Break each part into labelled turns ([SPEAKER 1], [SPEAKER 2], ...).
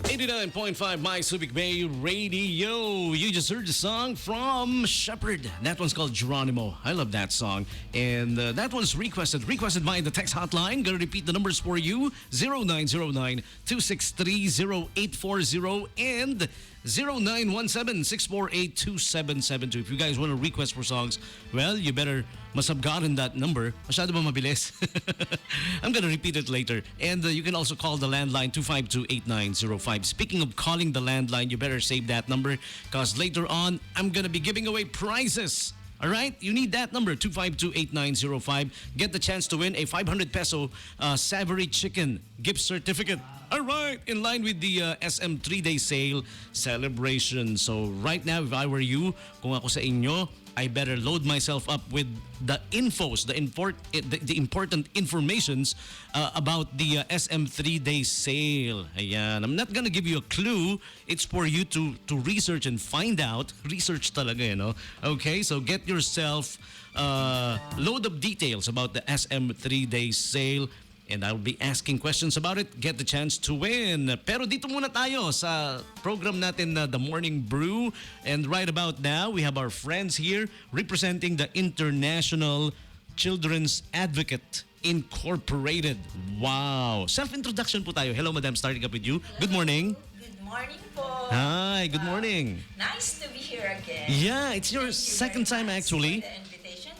[SPEAKER 1] 89.5 My Subic Bay Radio. You just heard the song from Shepherd. That one's called Geronimo. I love that song. And that was requested via the text hotline. Gonna repeat the numbers for you. 0909-263-0840 and 0917-648-2772. If you guys want to request for songs, well, you better masabgaran that number. Masyado ba mabilis? I'm gonna repeat it later. And you can also call the landline 252-8905. Speaking of calling the landline, you better save that number because later on, I'm gonna be giving away prizes. All right? You need that number, 252-8905. Get the chance to win a 500 peso savory chicken gift certificate. All right, in line with the SM 3-day sale celebration. So right now, if I were you, kung ako sa inyo, I better load myself up with the infos, the important informations about the SM 3-day sale. Ayan. I'm not gonna give you a clue. It's for you to research and find out. Research talaga, you know? Okay, so get yourself load of details about the SM 3-day sale. And I'll be asking questions about it. Get the chance to win. Pero dito muna tayo sa program natin na The Morning Brew. And right about now, we have our friends here representing the International Children's Advocate Incorporated. Wow! Self-introduction po tayo. Hello, Madam. Starting up with you. Good morning.
[SPEAKER 2] Good morning po.
[SPEAKER 1] Hi, good morning.
[SPEAKER 2] Nice to be here again.
[SPEAKER 1] Yeah, it's your
[SPEAKER 2] Thank you
[SPEAKER 1] second
[SPEAKER 2] very
[SPEAKER 1] time
[SPEAKER 2] much
[SPEAKER 1] actually.
[SPEAKER 2] for the invitation.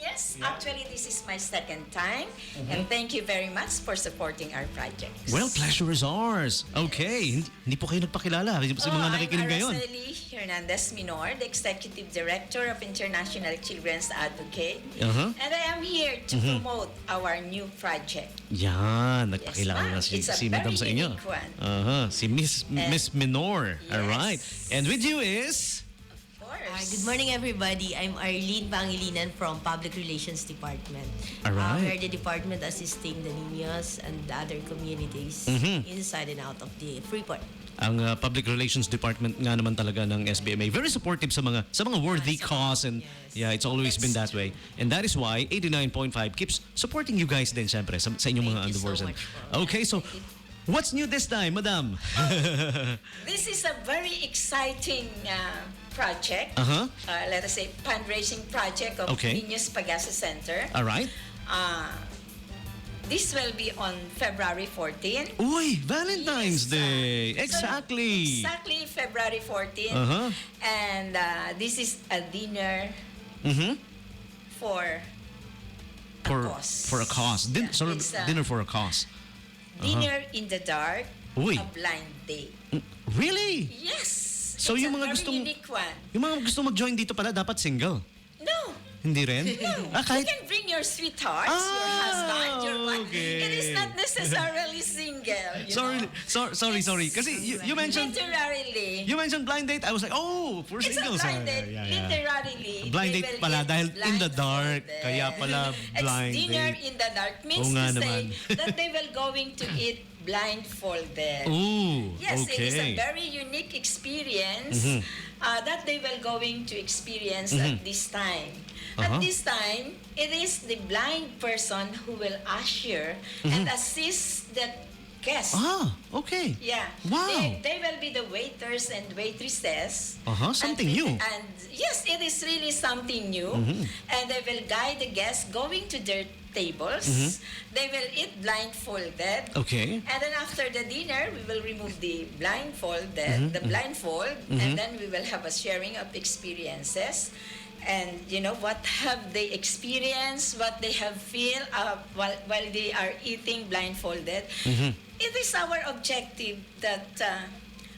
[SPEAKER 2] Yes, actually this is my second time. And thank you very much for supporting our projects.
[SPEAKER 1] Well, pleasure is ours. Okay, hindi po kayo nagpakilala sa mga nakikinig ngayon.
[SPEAKER 2] I'm Araceli Hernandez Minor, the Executive Director of International Children's Advocate. And I am here to promote our new project.
[SPEAKER 1] Yan, nagpakilala na
[SPEAKER 2] ma'am.
[SPEAKER 1] si,
[SPEAKER 2] It's a
[SPEAKER 1] si Madam sa
[SPEAKER 2] very
[SPEAKER 1] inyo.
[SPEAKER 2] unique one.
[SPEAKER 1] Si Miss Minor. All right.
[SPEAKER 2] Yes.
[SPEAKER 1] And with you is...
[SPEAKER 2] Of course.
[SPEAKER 3] Good morning, everybody. I'm Arlene Pangilinan from Public Relations Department.
[SPEAKER 1] All right.
[SPEAKER 3] We're the department assisting the Niños and the other communities inside and out of the Freeport.
[SPEAKER 1] Ang Public Relations Department nga naman talaga ng SBMA. Very supportive sa mga worthy cause and yeah, it's always been that way. And that is why 89.5 keeps supporting you guys din syempre sa inyong mga
[SPEAKER 3] Thank you so
[SPEAKER 1] endeavors.
[SPEAKER 3] much po.
[SPEAKER 1] Okay, so what's new this time, Madam?
[SPEAKER 2] This is a very exciting project. Let us say fundraising project of
[SPEAKER 1] Okay.
[SPEAKER 2] Niños Pagasa Center.
[SPEAKER 1] All right.
[SPEAKER 2] This will be on February 14.
[SPEAKER 1] Uy, Valentine's
[SPEAKER 2] Yes,
[SPEAKER 1] Day.
[SPEAKER 2] so
[SPEAKER 1] Exactly.
[SPEAKER 2] exactly February 14. And this is a dinner for cause.
[SPEAKER 1] For a cause.
[SPEAKER 2] Yeah,
[SPEAKER 1] Sort of
[SPEAKER 2] it's a
[SPEAKER 1] dinner for a cause.
[SPEAKER 2] dinner in the dark,
[SPEAKER 1] Uy.
[SPEAKER 2] a blind date.
[SPEAKER 1] Really?
[SPEAKER 2] Yes.
[SPEAKER 1] So
[SPEAKER 2] it's
[SPEAKER 1] yung
[SPEAKER 2] a
[SPEAKER 1] mga
[SPEAKER 2] very
[SPEAKER 1] gustong
[SPEAKER 2] unique one.
[SPEAKER 1] yung mga gusto mag-join dito pala dapat single.
[SPEAKER 2] No.
[SPEAKER 1] Hindi rin?
[SPEAKER 2] You can bring your sweethearts, your husband, your wife.
[SPEAKER 1] okay.
[SPEAKER 2] It is not necessarily single. You know?
[SPEAKER 1] Sorry. Kasi you mentioned blind date. I was like, oh, for
[SPEAKER 2] It's
[SPEAKER 1] singles.
[SPEAKER 2] a blind date.
[SPEAKER 1] Yeah.
[SPEAKER 2] Literally.
[SPEAKER 1] Blind
[SPEAKER 2] they
[SPEAKER 1] date
[SPEAKER 2] will
[SPEAKER 1] pala
[SPEAKER 2] eat
[SPEAKER 1] dahil in the dark.
[SPEAKER 2] blindfolded.
[SPEAKER 1] Kaya pala blind
[SPEAKER 2] It's dinner
[SPEAKER 1] date.
[SPEAKER 2] in the dark means
[SPEAKER 1] Oo nga
[SPEAKER 2] to say
[SPEAKER 1] naman.
[SPEAKER 2] that they will going to eat blindfolded.
[SPEAKER 1] Ooh,
[SPEAKER 2] Yes, it is a
[SPEAKER 1] okay.
[SPEAKER 2] very unique experience that they will going to experience at this time. At this time, it is the blind person who will usher and assist the guests.
[SPEAKER 1] Okay.
[SPEAKER 2] Yeah.
[SPEAKER 1] Wow.
[SPEAKER 2] They will be the waiters and waitresses.
[SPEAKER 1] Something new.
[SPEAKER 2] And yes, it is really something new. And they will guide the guests going to their tables. They will eat blindfolded.
[SPEAKER 1] Okay.
[SPEAKER 2] And then after the dinner, we will remove the blindfold, and then we will have a sharing of experiences. And you know what have they experienced, what they have feel while they are eating blindfolded. It is our objective that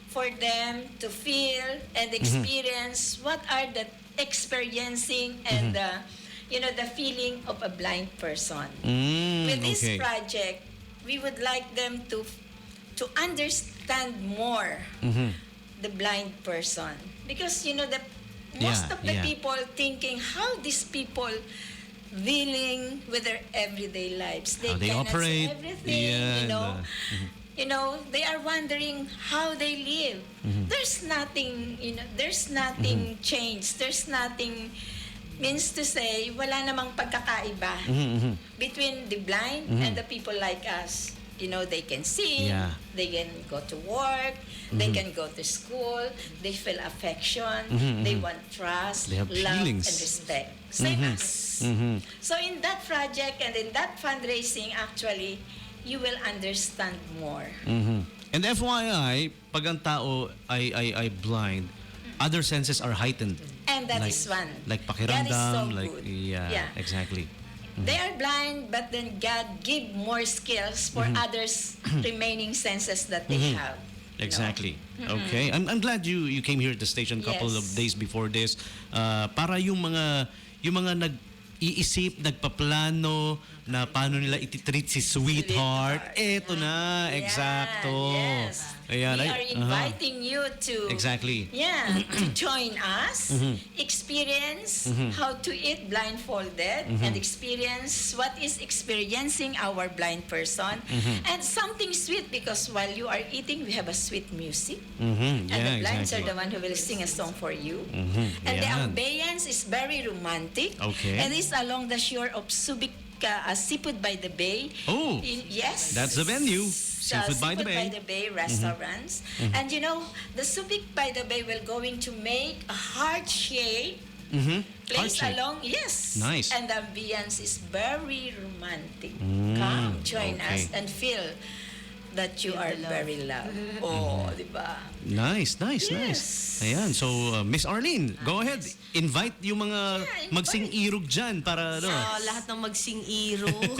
[SPEAKER 2] for them to feel and experience what are the experiencing and the feeling of a blind person. With this
[SPEAKER 1] okay.
[SPEAKER 2] project, we would like them to understand more the blind person, because most of the people thinking how these people dealing with their everyday lives.
[SPEAKER 1] How they
[SPEAKER 2] cannot
[SPEAKER 1] operate.
[SPEAKER 2] see everything,
[SPEAKER 1] Yeah,
[SPEAKER 2] they are wondering how they live. There's nothing, there's nothing changed. There's nothing, means to say, wala namang pagkakaiba between the blind and the people like us. they can sing,
[SPEAKER 1] Yeah.
[SPEAKER 2] they can go to work, they can go to school, they feel affection, they want trust,
[SPEAKER 1] They have
[SPEAKER 2] love,
[SPEAKER 1] feelings.
[SPEAKER 2] and respect. Same us. So in that project and in that fundraising, actually, you will understand more.
[SPEAKER 1] And FYI, pag ang tao ay blind, other senses are heightened.
[SPEAKER 2] And that
[SPEAKER 1] Like-
[SPEAKER 2] is one.
[SPEAKER 1] Like
[SPEAKER 2] That is
[SPEAKER 1] pakiramdam,
[SPEAKER 2] so
[SPEAKER 1] like
[SPEAKER 2] good.
[SPEAKER 1] yeah, exactly.
[SPEAKER 2] They are blind, but then God give more skills for others remaining senses that they have.
[SPEAKER 1] Exactly. Okay. I'm glad you came here at the station a couple of
[SPEAKER 2] Yes.
[SPEAKER 1] days before this para yung mga nag-iisip, nagpaplano na paano nila ititreat si Sweetheart. Eto na,
[SPEAKER 2] Yeah,
[SPEAKER 1] eksakto.
[SPEAKER 2] Yes.
[SPEAKER 1] Ayan,
[SPEAKER 2] We are inviting you to
[SPEAKER 1] Exactly.
[SPEAKER 2] to join us, experience how to eat blindfolded, and experience what is experiencing our blind person, and something sweet because while you are eating, we have a sweet music, and
[SPEAKER 1] Yeah,
[SPEAKER 2] the blinds
[SPEAKER 1] exactly.
[SPEAKER 2] are the one who will sing a song for you, and the
[SPEAKER 1] Yan.
[SPEAKER 2] ambience is very romantic,
[SPEAKER 1] Okay.
[SPEAKER 2] and it's along the shore of Subic. Seafood by the Bay.
[SPEAKER 1] Oh,
[SPEAKER 2] Yes.
[SPEAKER 1] that's the venue.
[SPEAKER 2] Sa
[SPEAKER 1] Seafood by the Bay.
[SPEAKER 2] restaurants. And the Subic by the Bay will going to make a heart shape place
[SPEAKER 1] Heart-shaped.
[SPEAKER 2] along. Yes.
[SPEAKER 1] Nice.
[SPEAKER 2] And the ambience is very romantic. Come, join us
[SPEAKER 1] okay.
[SPEAKER 2] and feel that you are very loved. Oh, di ba?
[SPEAKER 1] Nice.
[SPEAKER 2] Yes.
[SPEAKER 1] Ayan, so Miss Arlene, go ahead. Invite yung mga
[SPEAKER 2] invite.
[SPEAKER 1] magsing-irog dyan para
[SPEAKER 3] So, lahat ng magsing-irog,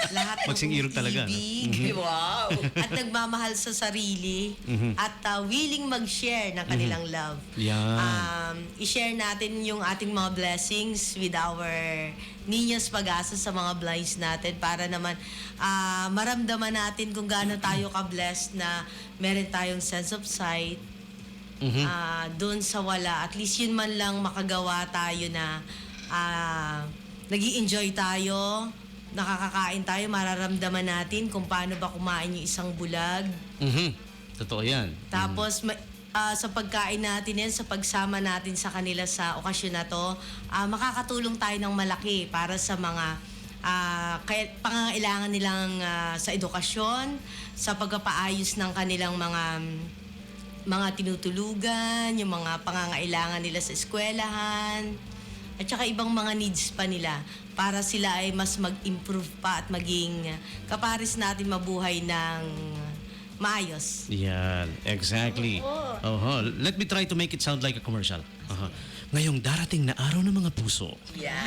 [SPEAKER 3] lahat ng
[SPEAKER 1] Magsing-irog talaga, no?
[SPEAKER 3] umiibig,
[SPEAKER 2] Wow.
[SPEAKER 3] at nagmamahal sa sarili, at willing mag-share ng kanilang love.
[SPEAKER 1] Yan.
[SPEAKER 3] I-share natin yung ating mga blessings with our Niños Pag-asa sa mga blinds natin para naman maramdaman natin kung gaano tayo ka-blessed na meron tayong sense of sight, doon sa wala. At least yun man lang makagawa tayo na nag-i-enjoy tayo, nakakakain tayo, mararamdaman natin kung paano ba kumain yung isang bulag.
[SPEAKER 1] Totoo yan.
[SPEAKER 3] Tapos, sa pagkain natin yan, sa pagsama natin sa kanila sa okasyon na to, makakatulong tayo ng malaki para sa mga kaya pangangailangan nilang sa edukasyon, sa pagpapaayos ng kanilang mga tinutulugan, yung mga pangangailangan nila sa eskwelahan, at saka ibang mga needs pa nila para sila ay mas mag-improve pa at maging kapares natin mabuhay ng maayos.
[SPEAKER 1] Yan, exactly. Let me try to make it sound like a commercial. Ngayong darating na araw ng mga puso,
[SPEAKER 2] Yeah.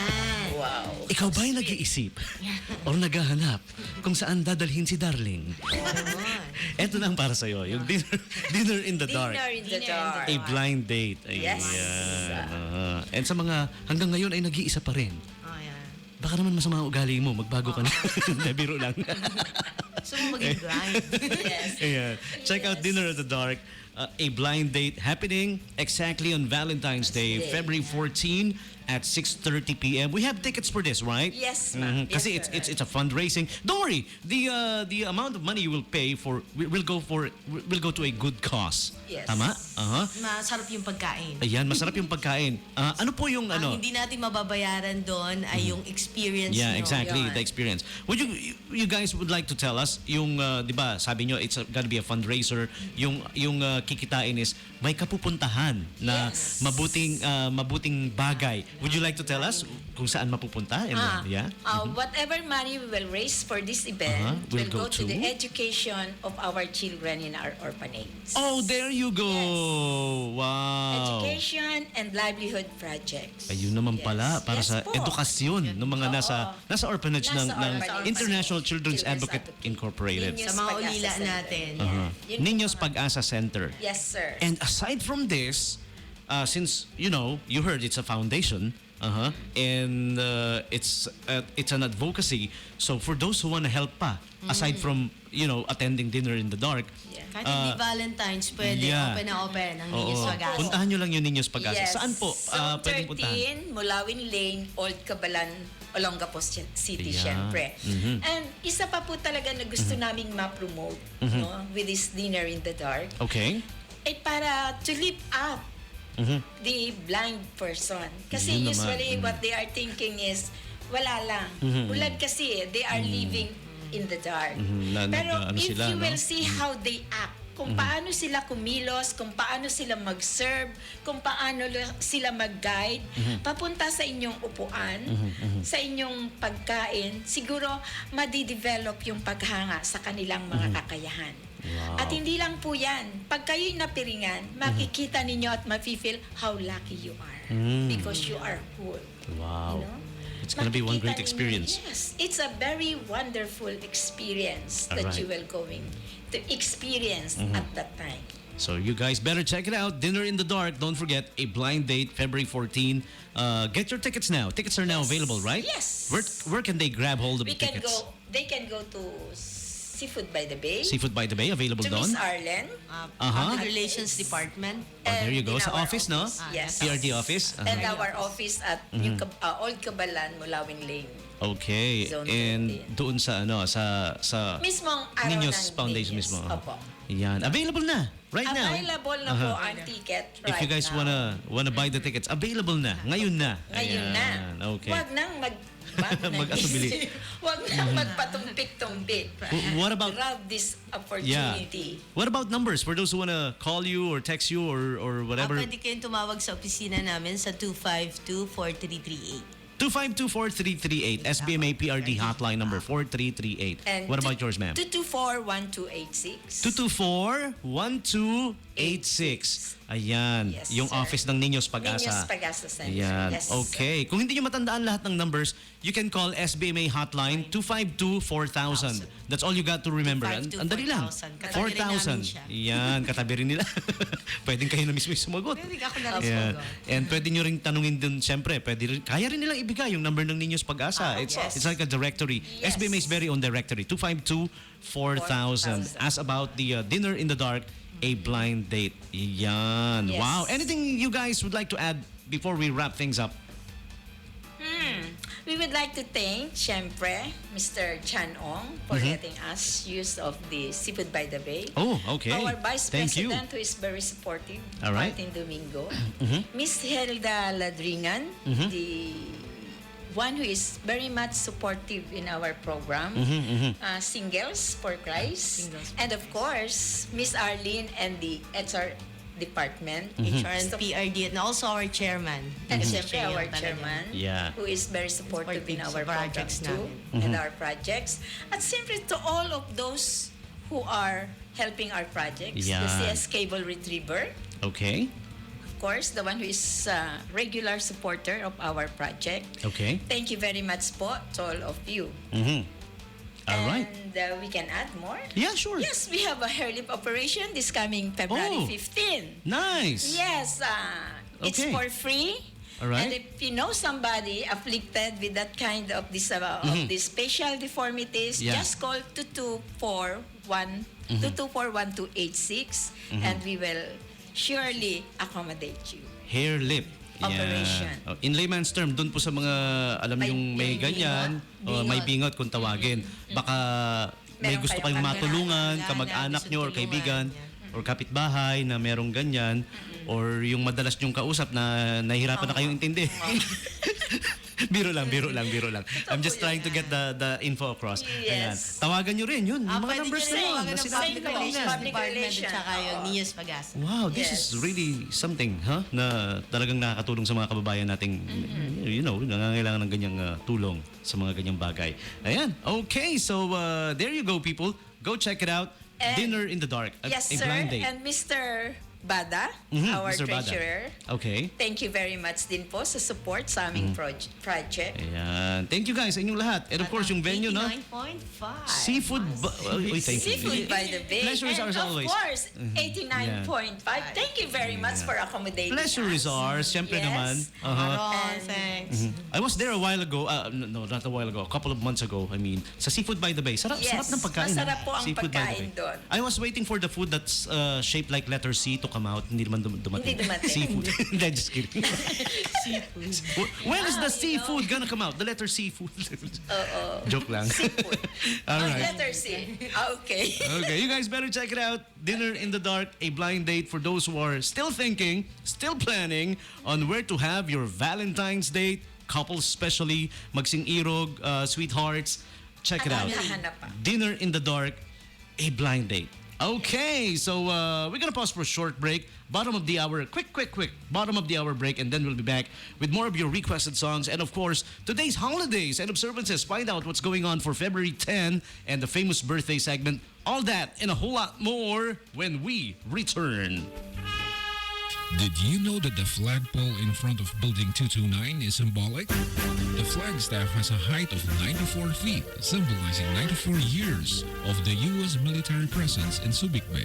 [SPEAKER 2] Wow.
[SPEAKER 1] ikaw ba'y nag-iisip o naghahanap kung saan dadalhin si Darling? Eto na ang para sa'yo, yung dinner in the dark.
[SPEAKER 2] Dinner in the
[SPEAKER 3] Dinner in the
[SPEAKER 2] dark.
[SPEAKER 1] A blind date.
[SPEAKER 2] Yes.
[SPEAKER 1] Ayan. And sa mga hanggang ngayon ay nag-iisa pa rin.
[SPEAKER 3] Oh, yan.
[SPEAKER 1] Baka naman masama ang ugali mo, magbago ka na. Hindi, biro lang.
[SPEAKER 3] So, maging blind.
[SPEAKER 2] Yes.
[SPEAKER 1] Ayan. Check out Dinner in the Dark. A blind date happening exactly on Valentine's Day,
[SPEAKER 2] Day.
[SPEAKER 1] February 14 at 6:30 p.m. We have tickets for this, right?
[SPEAKER 2] Yes, ma'am. Yes,
[SPEAKER 1] Kasi
[SPEAKER 2] sir.
[SPEAKER 1] it's a fundraising. Don't worry. The amount of money you will pay for will go to a good cause.
[SPEAKER 2] Yes.
[SPEAKER 1] Tama?
[SPEAKER 3] Masarap yung pagkain.
[SPEAKER 1] Ayan, masarap yung pagkain. Ano po yung
[SPEAKER 3] Ang
[SPEAKER 1] ano?
[SPEAKER 3] hindi natin mababayaran doon ay yung experience
[SPEAKER 1] Yeah,
[SPEAKER 3] nyo.
[SPEAKER 1] exactly.
[SPEAKER 2] Yan.
[SPEAKER 1] The experience. Would you guys would like to tell us yung 'di ba, sabi nyo it's gonna be a fundraiser, yung kikitain is may kapupuntahan na
[SPEAKER 2] Yes.
[SPEAKER 1] mabuting bagay. Would you like to tell us kung saan mapupunta? And yeah.
[SPEAKER 2] Whatever money we will raise for this event
[SPEAKER 1] Will
[SPEAKER 2] will
[SPEAKER 1] go
[SPEAKER 2] go to the
[SPEAKER 1] to?
[SPEAKER 2] education of our children in our orphanage.
[SPEAKER 1] Oh, there you go. Wow.
[SPEAKER 2] Education and livelihood projects.
[SPEAKER 1] Ayun naman
[SPEAKER 2] Yes.
[SPEAKER 1] pala para
[SPEAKER 2] Yes
[SPEAKER 1] sa
[SPEAKER 2] po.
[SPEAKER 1] edukasyon ng mga nasa orphanage ng
[SPEAKER 2] orphanage.
[SPEAKER 1] International Children's
[SPEAKER 2] Children's
[SPEAKER 1] Advocate
[SPEAKER 2] Advocate.
[SPEAKER 1] Incorporated.
[SPEAKER 2] Niños
[SPEAKER 3] Sa mga
[SPEAKER 2] Pag-asa
[SPEAKER 3] ulila
[SPEAKER 2] Center.
[SPEAKER 3] natin.
[SPEAKER 2] Yun
[SPEAKER 1] Niños
[SPEAKER 2] po.
[SPEAKER 1] Pag-asa Center.
[SPEAKER 2] Yes, sir.
[SPEAKER 1] And aside from this, since you heard it's a foundation, and it's an advocacy. So for those who want to help pa, aside from attending Dinner in the Dark,
[SPEAKER 2] Yeah.
[SPEAKER 3] Kahit hindi Valentine's, pwede
[SPEAKER 1] yeah.
[SPEAKER 3] open na open ang
[SPEAKER 1] oo,
[SPEAKER 3] Niños Pag-asa.
[SPEAKER 1] puntahan nyo lang yung Niños Pag-asa.
[SPEAKER 2] Yes.
[SPEAKER 1] Saan po
[SPEAKER 2] Zone
[SPEAKER 1] pwedeng puntahan?
[SPEAKER 2] 13, Mulawin Lane, Old Cabalan, Olongapo City,
[SPEAKER 1] Yeah.
[SPEAKER 2] syempre. And isa pa po talaga na gusto naming ma-promote with this Dinner in the Dark
[SPEAKER 1] Okay.
[SPEAKER 2] ay para to lift up the blind person. Kasi
[SPEAKER 1] Yun naman.
[SPEAKER 2] usually what they are thinking is, wala lang. Bulag kasi they are living in the dark.
[SPEAKER 1] Na
[SPEAKER 2] Pero
[SPEAKER 1] ano
[SPEAKER 2] if
[SPEAKER 1] sila,
[SPEAKER 2] you
[SPEAKER 1] no?
[SPEAKER 2] will see how they act, kung paano sila kumilos, kung paano sila mag-serve, kung paano sila mag-guide, papunta sa inyong upuan, sa inyong pagkain, siguro madidevelop yung paghanga sa kanilang mga kakayahan.
[SPEAKER 1] Wow.
[SPEAKER 2] At hindi lang po yan. Pag kayo'y napiringan, makikita ninyo at mafe-feel how lucky you are. Because you are whole.
[SPEAKER 1] Wow.
[SPEAKER 2] You know?
[SPEAKER 1] It's gonna be one great
[SPEAKER 2] Makikita ninyo,
[SPEAKER 1] experience.
[SPEAKER 2] Yes, it's a very wonderful experience that
[SPEAKER 1] Alright.
[SPEAKER 2] you will going to experience at that time.
[SPEAKER 1] So you guys better check it out. Dinner in the Dark. Don't forget, a blind date, February 14. Get your tickets now. Tickets are now available, right?
[SPEAKER 2] Yes.
[SPEAKER 1] Where can they grab hold of
[SPEAKER 2] We
[SPEAKER 1] the
[SPEAKER 2] can
[SPEAKER 1] tickets?
[SPEAKER 2] go. They can go to Seafood by the Bay.
[SPEAKER 1] Seafood by the Bay, available
[SPEAKER 2] to
[SPEAKER 1] doon.
[SPEAKER 2] Miss Arlen.
[SPEAKER 3] Public Relations Department.
[SPEAKER 1] Oh, there you
[SPEAKER 2] and
[SPEAKER 1] go.
[SPEAKER 2] in
[SPEAKER 1] Sa
[SPEAKER 2] our
[SPEAKER 1] office, no?
[SPEAKER 2] Yes.
[SPEAKER 1] PRD office.
[SPEAKER 2] And our office at yung Old Cabalan, Mulawin Lane.
[SPEAKER 1] Okay.
[SPEAKER 2] Zone
[SPEAKER 1] And
[SPEAKER 2] 13.
[SPEAKER 1] doon sa ano, sa
[SPEAKER 2] Mismong araw
[SPEAKER 1] Niños
[SPEAKER 2] ng
[SPEAKER 1] Foundation
[SPEAKER 2] Niños.
[SPEAKER 1] mismo.
[SPEAKER 2] Opo.
[SPEAKER 1] Yan. Available na. Right now.
[SPEAKER 2] Available na po ang ticket right
[SPEAKER 1] If you guys
[SPEAKER 2] now.
[SPEAKER 1] wanna buy the tickets, available na. Ngayon na.
[SPEAKER 2] Ngayon na.
[SPEAKER 1] Ayan. Okay.
[SPEAKER 2] Huwag nang
[SPEAKER 1] Mag-asubili.
[SPEAKER 2] Huwag nang magpatumpik-tumpik.
[SPEAKER 1] What about
[SPEAKER 2] Grab this
[SPEAKER 1] yeah?
[SPEAKER 2] opportunity.
[SPEAKER 1] What about numbers for those who wanna call you or text you or whatever?
[SPEAKER 3] Pwede kayong tumawag sa opisina namin sa 252-4338.
[SPEAKER 1] 252-4338 SBMA PRD hotline number 4338.
[SPEAKER 2] And
[SPEAKER 1] What about yours, ma'am?
[SPEAKER 2] 224-1286.
[SPEAKER 1] 224-1286. Ayan.
[SPEAKER 2] Yes,
[SPEAKER 1] yung
[SPEAKER 2] sir.
[SPEAKER 1] office ng Niños Pag-asa.
[SPEAKER 2] Niños Pag-asa Center.
[SPEAKER 1] Ayan.
[SPEAKER 2] Yes,
[SPEAKER 1] Okay. Kung hindi nyo matandaan lahat ng numbers, you can call SBMA hotline 252-4000. That's all you got to remember.
[SPEAKER 3] 252-4000.
[SPEAKER 1] Ang dali lang.
[SPEAKER 3] Katabi rin namin
[SPEAKER 1] 4,000.
[SPEAKER 3] siya.
[SPEAKER 1] Yan. Katabi rin nila. Pwedeng kayo na mismo yung sumagot.
[SPEAKER 3] Pwede ako na rin
[SPEAKER 1] Ayan.
[SPEAKER 3] sumagot.
[SPEAKER 1] And pwede nyo rin tanungin dun, siyempre, kaya rin nilang ibigay yung number ng Niños Pag-asa. It's like a directory.
[SPEAKER 2] Yes.
[SPEAKER 1] SBMA is very own directory. 252-4000. Ask about the Dinner in the Dark, a blind date. Yan.
[SPEAKER 2] Yes.
[SPEAKER 1] Wow. Anything you guys would like to add before we wrap things up?
[SPEAKER 2] We would like to thank, syempre, Mr. Chan Ong for letting us use of the Seafood by the Bay.
[SPEAKER 1] Oh, okay.
[SPEAKER 2] Our Vice
[SPEAKER 1] Thank you.
[SPEAKER 2] President who is very supportive,
[SPEAKER 1] All right.
[SPEAKER 2] Martin Domingo. Miss Helda Ladringan, the one who is very much supportive in our program. Singles for Christ.
[SPEAKER 3] Singles.
[SPEAKER 2] And of course, Miss Arlene and the HR department.
[SPEAKER 3] HR and PRD and also our chairman.
[SPEAKER 2] And
[SPEAKER 3] Kasi
[SPEAKER 2] syempre
[SPEAKER 3] siya
[SPEAKER 2] our
[SPEAKER 3] yung talagang-
[SPEAKER 2] chairman,
[SPEAKER 1] Yeah.
[SPEAKER 2] who is very supportive in
[SPEAKER 3] Supportive
[SPEAKER 2] our
[SPEAKER 3] sa projects
[SPEAKER 2] programs too, and our projects. At syempre to all of those who are helping our projects, the
[SPEAKER 1] Yeah.
[SPEAKER 2] CS Cable Retriever,
[SPEAKER 1] Okay.
[SPEAKER 2] of course, the one who is a regular supporter of our project.
[SPEAKER 1] Okay.
[SPEAKER 2] Thank you very much po to all of you.
[SPEAKER 1] All right.
[SPEAKER 2] And we can add more.
[SPEAKER 1] Yeah, sure.
[SPEAKER 2] Yes, we have a hair lip operation this coming February
[SPEAKER 1] Oh.
[SPEAKER 2] 15.
[SPEAKER 1] Nice.
[SPEAKER 2] Yes, it's
[SPEAKER 1] Okay.
[SPEAKER 2] for free.
[SPEAKER 1] All right.
[SPEAKER 2] And if you know somebody afflicted with that kind of this of these facial deformities,
[SPEAKER 1] Yeah.
[SPEAKER 2] just call 224-1286 and we will surely accommodate you.
[SPEAKER 1] Hair lip.
[SPEAKER 2] Operation.
[SPEAKER 1] Yeah. Oh, in layman's term, doon po sa mga alam
[SPEAKER 2] May-
[SPEAKER 1] yung may
[SPEAKER 2] yung
[SPEAKER 1] ganyan,
[SPEAKER 2] bingot.
[SPEAKER 1] may bingot kung tawagin. Baka may
[SPEAKER 2] Meron
[SPEAKER 1] gusto
[SPEAKER 2] kayong
[SPEAKER 1] kayong matulungan,
[SPEAKER 3] kakilala,
[SPEAKER 1] kamag-anak
[SPEAKER 3] gusto
[SPEAKER 1] nyo or
[SPEAKER 3] tulungan,
[SPEAKER 1] kaibigan
[SPEAKER 3] yeah.
[SPEAKER 1] or kapitbahay na merong ganyan or yung madalas nyong kausap na nahihirapan na kayong intindi. biro lang. I'm just trying to get the info across. Ayan.
[SPEAKER 2] Yes.
[SPEAKER 1] Tawagan nyo rin yun. Yung mga
[SPEAKER 3] Pwede
[SPEAKER 1] numbers
[SPEAKER 3] nyo
[SPEAKER 1] na
[SPEAKER 3] rin
[SPEAKER 1] yun.
[SPEAKER 3] tawagan
[SPEAKER 1] na
[SPEAKER 3] ng
[SPEAKER 1] sinabi
[SPEAKER 2] Public
[SPEAKER 1] ko kanina.
[SPEAKER 2] Relations.
[SPEAKER 3] Public Department
[SPEAKER 2] Relation.
[SPEAKER 3] at saka yung Niños Pag-asa.
[SPEAKER 1] Wow, this
[SPEAKER 2] Yes.
[SPEAKER 1] is really something, huh? Na talagang nakakatulong sa mga kababayan nating, you know, nangangailangan ng ganyang tulong sa mga ganyang bagay. Ayan. Okay, so there you go, people. Go check it out.
[SPEAKER 2] And-
[SPEAKER 1] Dinner in the Dark.
[SPEAKER 2] Yes,
[SPEAKER 1] a
[SPEAKER 2] sir.
[SPEAKER 1] blind date.
[SPEAKER 2] And Mr. Bada, our
[SPEAKER 1] Mr. Bada.
[SPEAKER 2] treasurer.
[SPEAKER 1] Okay.
[SPEAKER 2] Thank you very much din po sa support sa aming project.
[SPEAKER 1] Ayan. Thank you guys sa inyong lahat. And of course, yung venue, no?
[SPEAKER 3] 89.5.
[SPEAKER 1] Seafood. Uy, thank you.
[SPEAKER 2] Seafood by the Bay.
[SPEAKER 1] Pleasure is
[SPEAKER 2] and
[SPEAKER 1] ours
[SPEAKER 2] of
[SPEAKER 1] always.
[SPEAKER 2] course, 89.5. Thank you very much for accommodating
[SPEAKER 1] Pleasure
[SPEAKER 2] us.
[SPEAKER 1] is ours. Siyempre
[SPEAKER 2] Yes.
[SPEAKER 1] naman. Uh-huh.
[SPEAKER 3] Ron, thanks.
[SPEAKER 1] I was there a while ago. No, not a while ago. A couple of months ago. I mean, sa Seafood by the Bay. Sarap,
[SPEAKER 2] Yes,
[SPEAKER 1] sarap ng pagkain.
[SPEAKER 2] masarap
[SPEAKER 1] ha?
[SPEAKER 2] po ang
[SPEAKER 1] Seafood by the
[SPEAKER 2] pagkain
[SPEAKER 1] Bay.
[SPEAKER 2] doon.
[SPEAKER 1] I was waiting for the food that's shaped like letter C to come out. Hindi naman dumating.
[SPEAKER 2] Hindi dumating.
[SPEAKER 1] Seafood. Hindi, just kidding.
[SPEAKER 3] Seafood.
[SPEAKER 1] When is the seafood gonna come out? The letter seafood. Joke lang.
[SPEAKER 2] Seafood.
[SPEAKER 1] All right.
[SPEAKER 2] Letter C. Okay.
[SPEAKER 1] Okay, you guys better check it out. Dinner in the Dark, a blind date for those who are still thinking, still planning on where to have your Valentine's date. Couples especially, magsing irog, sweethearts. Check it out.
[SPEAKER 2] Hanap pa.
[SPEAKER 1] Dinner in the Dark, a blind date. Okay, so we're gonna pause for a short break. Bottom of the hour, quick bottom of the hour break, and then we'll be back with more of your requested songs and, of course, today's holidays and observances. Find out what's going on for February 10 and the famous birthday segment. All that and a whole lot more when we return.
[SPEAKER 4] Did you know that the flagpole in front of Building 229 is symbolic? The flagstaff has a height of 94 feet, symbolizing 94 years of the U.S. military presence in Subic Bay.